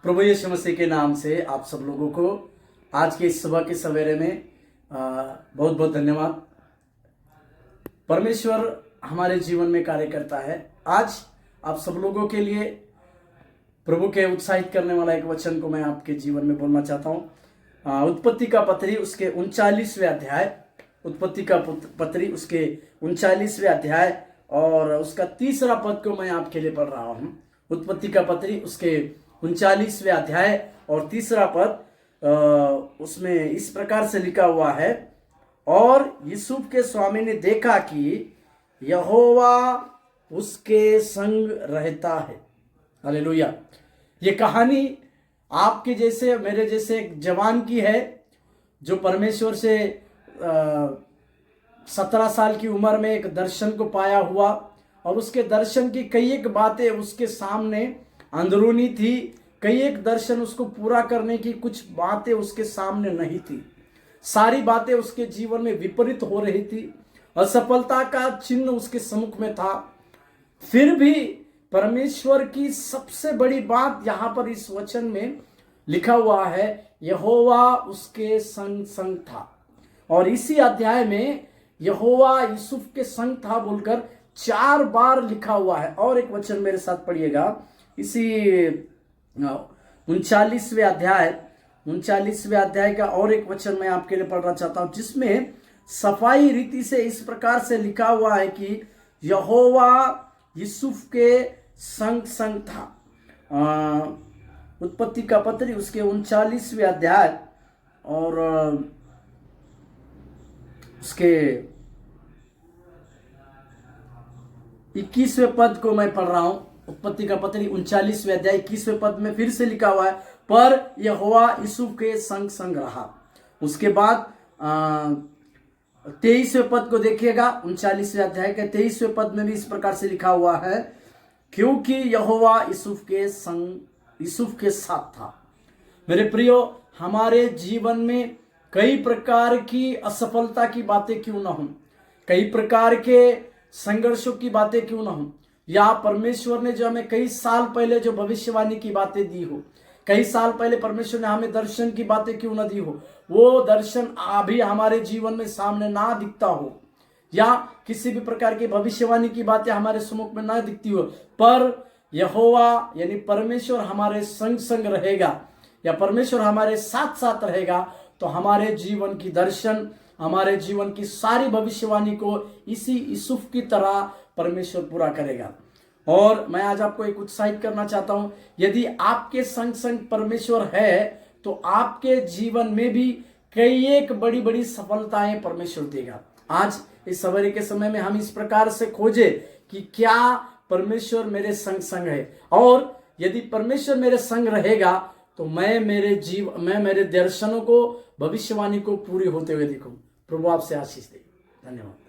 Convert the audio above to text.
प्रभु यीशु मसीह के नाम से आप सब लोगों को आज के इस सुबह के सवेरे में बहुत बहुत धन्यवाद। परमेश्वर हमारे जीवन में कार्य करता है। आज आप सब लोगों के लिए प्रभु के उत्साहित करने वाला एक वचन को मैं आपके जीवन में बोलना चाहता हूँ। उत्पत्ति का पत्री उसके 39वें अध्याय, उत्पत्ति का पत्री उसके 39वें अध्याय और उसका 3रा पद को मैं आपके लिए पढ़ रहा हूँ। उत्पत्ति का पत्री उसके 39वें अध्याय और 3रा पद, उसमें इस प्रकार से लिखा हुआ है, और यूसुफ के स्वामी ने देखा कि यहोवा उसके संग रहता है। हालेलुया। ये कहानी आपके जैसे मेरे जैसे एक जवान की है जो परमेश्वर से 17 साल की उम्र में एक दर्शन को पाया हुआ, और उसके दर्शन की कई एक बातें उसके सामने अंदरूनी थी, कई एक दर्शन उसको पूरा करने की कुछ बातें उसके सामने नहीं थी। सारी बातें उसके जीवन में विपरीत हो रही थी, असफलता का चिन्ह उसके सम्मुख में था। फिर भी परमेश्वर की सबसे बड़ी बात यहाँ पर इस वचन में लिखा हुआ है, यहोवा उसके संग संग था। और इसी अध्याय में यहोवा यूसुफ के संग था बोलकर 4 बार लिखा हुआ है। और एक वचन मेरे साथ पढ़िएगा, इसी 39वें अध्याय का और एक वचन मैं आपके लिए पढ़ना चाहता हूं, जिसमें सफाई रीति से इस प्रकार से लिखा हुआ है कि यहोवा यूसुफ के संग संग था। उत्पत्ति का पत्री उसके 39वें अध्याय और उसके 21वें पद को मैं पढ़ रहा हूं। उत्पत्ति का पत्री 39वें अध्याय 21वें पद में फिर से लिखा हुआ है, पर यहोवा यूसुफ के संग संग रहा। उसके बाद 23वें पद को देखिएगा, 39वें अध्याय के 23वें पद में भी इस प्रकार से लिखा हुआ है, क्योंकि यहोवा यूसुफ के साथ था। मेरे प्रियो, हमारे जीवन में कई प्रकार की असफलता की बातें क्यों ना हो, कई प्रकार के संघर्षों की बातें क्यों ना हो, या परमेश्वर ने जो हमें कई साल पहले जो भविष्यवाणी की बातें दी हो, कई साल पहले परमेश्वर ने हमें दर्शन की बातें क्यों ना दी हो, वो दर्शन अभी हमारे जीवन में सामने ना दिखता हो, या किसी भी प्रकार की भविष्यवाणी की बातें हमारे सम्मुख में ना दिखती हो, पर यहोवा यानी परमेश्वर हमारे संग संग रहेगा, या परमेश्वर हमारे साथ साथ रहेगा, तो हमारे जीवन की दर्शन, हमारे जीवन की सारी भविष्यवाणी को इसी यूसुफ की तरह परमेश्वर पूरा करेगा। और मैं आज आपको एक उत्साहित करना चाहता हूं, यदि आपके संग संग परमेश्वर है तो आपके जीवन में भी कई एक बड़ी बड़ी सफलताएं परमेश्वर देगा। आज इस सवेरे के समय में हम इस प्रकार से खोजे कि क्या परमेश्वर मेरे संग संग है, और यदि परमेश्वर मेरे संग रहेगा तो मैं मेरे दर्शनों को, भविष्यवाणी को पूरी होते हुए देखूं। प्रभु आपसे आशीष दे। धन्यवाद।